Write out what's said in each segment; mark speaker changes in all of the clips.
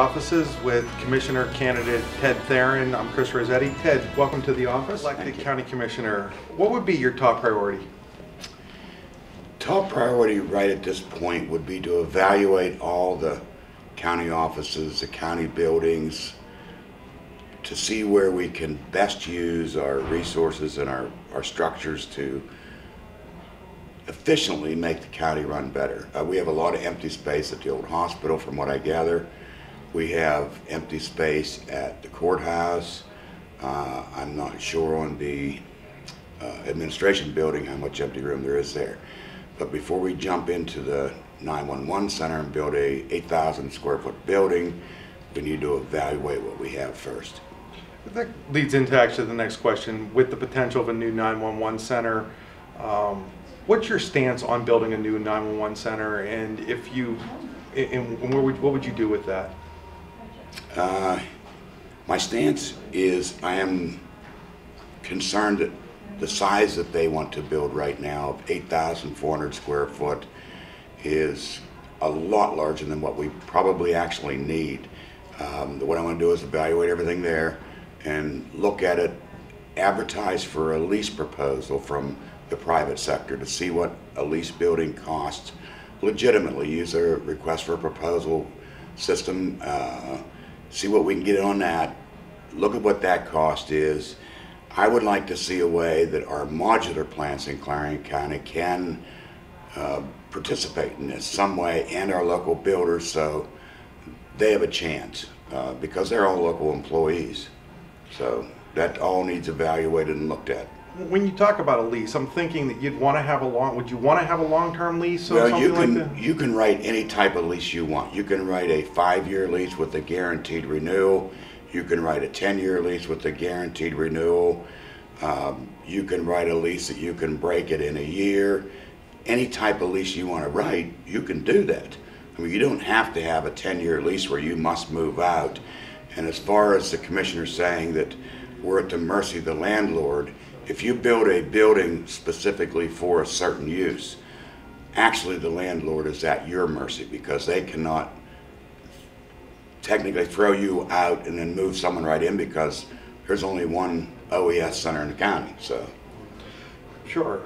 Speaker 1: offices with Commissioner candidate Ted Tharan. I'm Chris Rossetti. Ted, welcome to the office. Elected County Commissioner, what would be your top priority?
Speaker 2: Top priority right at this point would be to evaluate all the county offices, the county buildings, to see where we can best use our resources and our structures to efficiently make the county run better. We have a lot of empty space at the old hospital, from what I gather. We have empty space at the courthouse. I'm not sure on the administration building how much empty room there is there. But before we jump into the 911 center and build a 8,000 square foot building, we need to evaluate what we have first.
Speaker 1: That leads into actually the next question. With the potential of a new 911 center, what's your stance on building a new 911 center, and if you, what would you do with that?
Speaker 2: My stance is I am concerned that the size that they want to build right now of 8,400 square foot is a lot larger than what we probably actually need. What I want to do is evaluate everything there and look at it, advertise for a lease proposal from the private sector to see what a lease building costs, legitimately use a request for a proposal system, see what we can get on that, look at what that cost is. I would like to see a way that our modular plants in Clarion County can participate in this some way, and our local builders, so they have a chance, because they're all local employees. So that all needs evaluated and looked at.
Speaker 1: When you talk about a lease, I'm thinking that you'd want to have would you want to have a long-term lease or
Speaker 2: well,
Speaker 1: something like that?
Speaker 2: You can write any type of lease you want. You can write a 5-year lease with a guaranteed renewal. You can write a 10-year lease with a guaranteed renewal. You can write a lease that you can break it in a year. Any type of lease you want to write, you can do that. I mean, you don't have to have a 10-year lease where you must move out. And as far as the commissioner saying that we're at the mercy of the landlord, if you build a building specifically for a certain use, actually the landlord is at your mercy, because they cannot technically throw you out and then move someone right in, because there's only one OES center in the county. So,
Speaker 1: sure.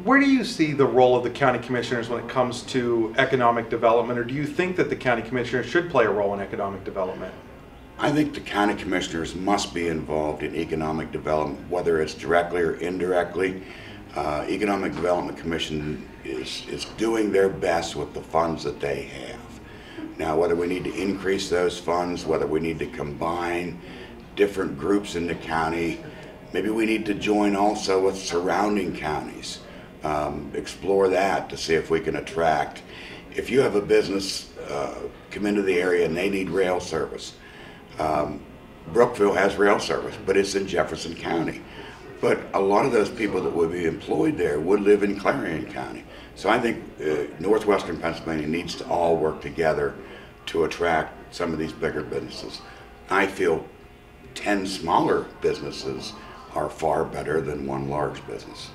Speaker 1: Where do you see the role of the county commissioners when it comes to economic development, or do you think that the county commissioners should play a role in economic development?
Speaker 2: I think the county commissioners must be involved in economic development, whether it's directly or indirectly. Economic Development Commission is doing their best with the funds that they have. Now, whether we need to increase those funds, whether we need to combine different groups in the county, maybe we need to join also with surrounding counties, explore that to see if we can attract. If you have a business come into the area and they need rail service, Brookville has rail service, but it's in Jefferson County. But a lot of those people that would be employed there would live in Clarion County. So I think northwestern Pennsylvania needs to all work together to attract some of these bigger businesses. I feel 10 smaller businesses are far better than one large business.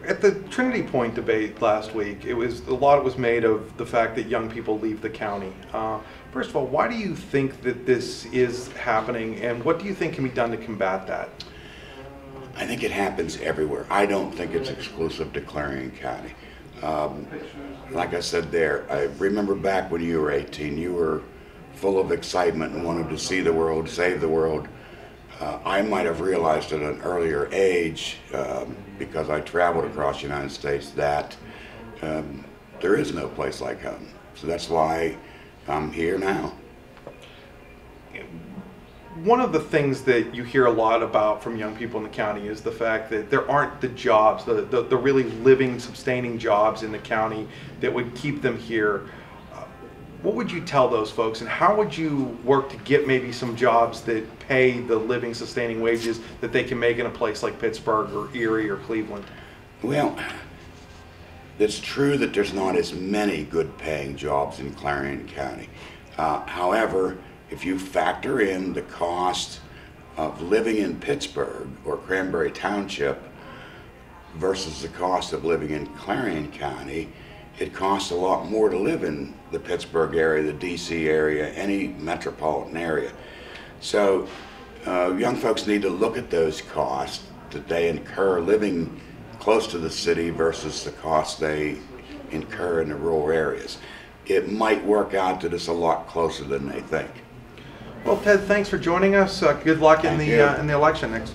Speaker 1: At the Trinity Point debate last week, a lot was made of the fact that young people leave the county. First of all, why do you think that this is happening, and what do you think can be done to combat that?
Speaker 2: I think it happens everywhere. I don't think it's exclusive to Clarion County. Like I said there, I remember back when you were 18, you were full of excitement and wanted to see the world, save the world. I might have realized at an earlier age, because I traveled across the United States, that there is no place like home. So that's why I'm here now.
Speaker 1: One of the things that you hear a lot about from young people in the county is the fact that there aren't the jobs, the really living, sustaining jobs in the county that would keep them here. What would you tell those folks, and how would you work to get maybe some jobs that pay the living, sustaining wages that they can make in a place like Pittsburgh or Erie or Cleveland?
Speaker 2: Well, it's true that there's not as many good paying jobs in Clarion County. However, if you factor in the cost of living in Pittsburgh or Cranberry Township versus the cost of living in Clarion County, it costs a lot more to live in the Pittsburgh area, the DC area, any metropolitan area. So young folks need to look at those costs that they incur living close to the city versus the costs they incur in the rural areas. It might work out that it's a lot closer than they think.
Speaker 1: Well, Ted, thanks for joining us. Good luck in the election next.